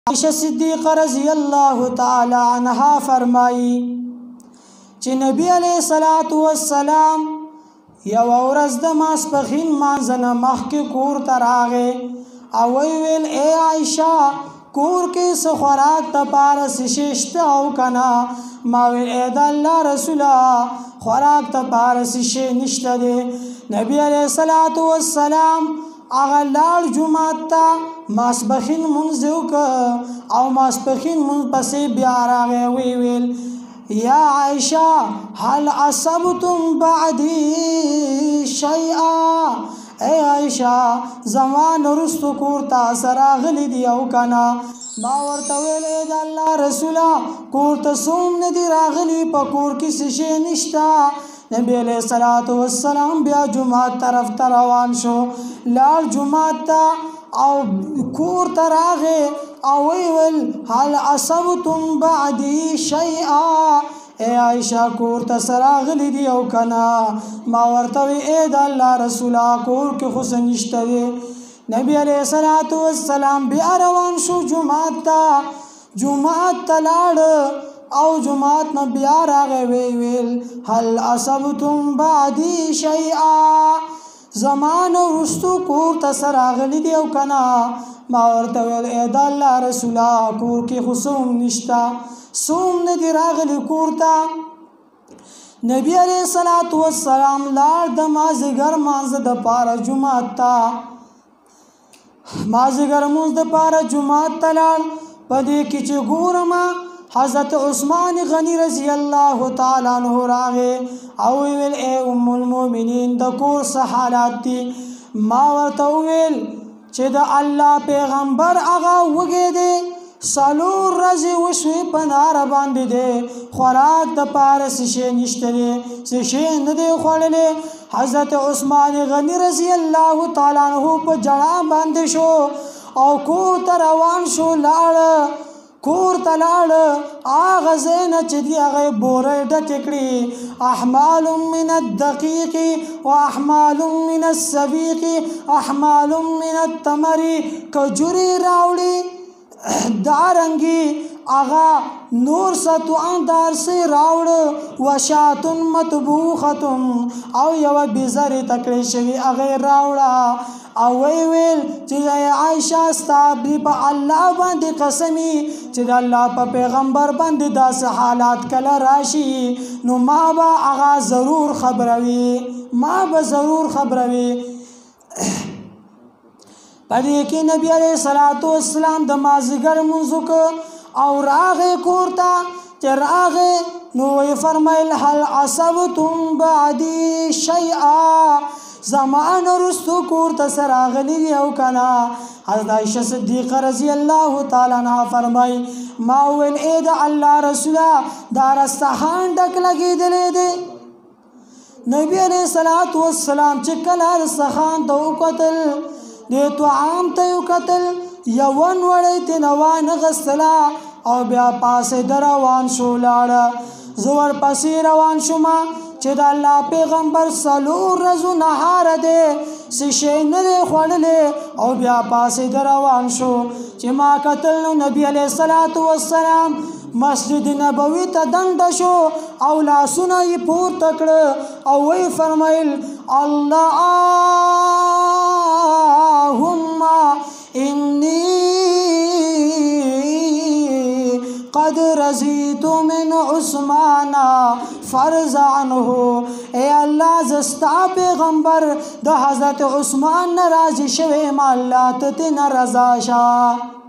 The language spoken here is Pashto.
عائشہ صدیقہ رضی اللہ تعالی عنہا فرمائی چې نبی علیہ السلام یو ورځ د ماسپښین مانځه نه مخکې کور ته راغی او ویل ای عائشہ کور کې څه خوراک دپاره څه شی شته او که نه؟ ما ویل ای د الله رسوله خوراک دپاره څه شی نشته دی. نبی علیہ السلام هغه لاړ جومات ته ماسپښین لمونځ یې وکړ او ماسپښین لمونځ پسې بیا راغی وی ویل یا عائشہ هل اصبتم بعدی شیئا؟ ای عائشہ زمان رستو کور ته څه راغلی دی او که نه؟ ما ورته ویل ای د الله رسوله کور ته څه نه دی راغلی په کور کې څه شی نشته. نبی علیہ السلام بیا جمعات طرف ته روان شو، لاړ جمعات ته او کور ته راغی او ویل هل اصبتم بعدی شیئا؟ ای عائشہ کور ته څه راغلی دی او که نه؟ ما ورته وی ای د الله رسوله کور کې خو څه نشته دی. نبی علیہ السلام بیا روان شو جمعات ته لاړ او جمعات نه بیا راغی ویل هل اصبتم بعدی شیئا؟ زمان وروستو کور ته څه راغلی دی او که نه؟ ما ورته ویل ای د الله رسوله کور کې خو څه هم نشته، څه هم نه دی راغلی کور ته. نبی علیہ السلام لاړ د مازدیګر لمانځه دپاره جومات ته، مازدیګر لمونځ دپاره جومات ته لاړ. په دې کې چې ګورم حضرت عثمان غنی رضی اللہ تعالی عنہ راغی او ویل ای ام المؤمنین د کور څه حالات دي؟ ما ورته وویل چې د الله پیغمبر هغه وږی دی، 4 ورځې وشوې په ناره باندې دی، خوراک دپاره څه شی نشته دی، څه شی نه دی خوړلی. حضرت عثمان غنی رضی اللہ تعالی عنہ په جړا باندې شو او کور ته روان شو، لاړ کور ته لاړ هغه ځای نه چې دي هغه یې بورۍ ډکې کړي، احمال من الدقیق و احمال من السبیق احمال من التمر، کجوري راوړي دارنګي هغه نور ستواندار سي راوړ، وشاتن مطبوختن او یوه بېزرې تکړې شوي هغه یې راوړه او ویل چې عائشہ ستا په الله باندې قسمی چې د الله په پیغمبر باندې داسې حالات کله راشي نو ما به هغه ضرور خبروي، ما به ضرور خبروي. په دې کې نبی علیہ السلام د مازدیګر لمونځ وکړ او راغی کور ته. چې راغی نو وی فرمیل هل اصبتم بعدی شیئا؟ زمان رستو کور ته څه راغلی دی او که نه؟ حضرت عائشہ صدیقہ رضی اللہ تعالی عنہا فرمائی ما ویل ای د الله رسوله دا رستخان ډک لګېدلی دی. نبی علیہ السلام چې کله رستخان ته وکتل دې طعام ته یې وکتل یوه نوړۍ ترې وانغستله او بیا پاسېده روان شو لاړه. زه ورپسې روان شومه چې د الله پیغمبر 4 ورځو نهار دی، څه شی نه دی خوړلی او بیا پاسېده روان شو. چې ما کتل نو نبی علیہ السلام مسجد نبوي ته دنډه شو او لاسونه یې پورته کړه او وی فرمیل اللهم انی قد رضیت من عثمان فرض عنه. اے اللہ زستا پیغمبر د حضرت عثمان نه راضي شوی، ما الله ته نه رضا شه.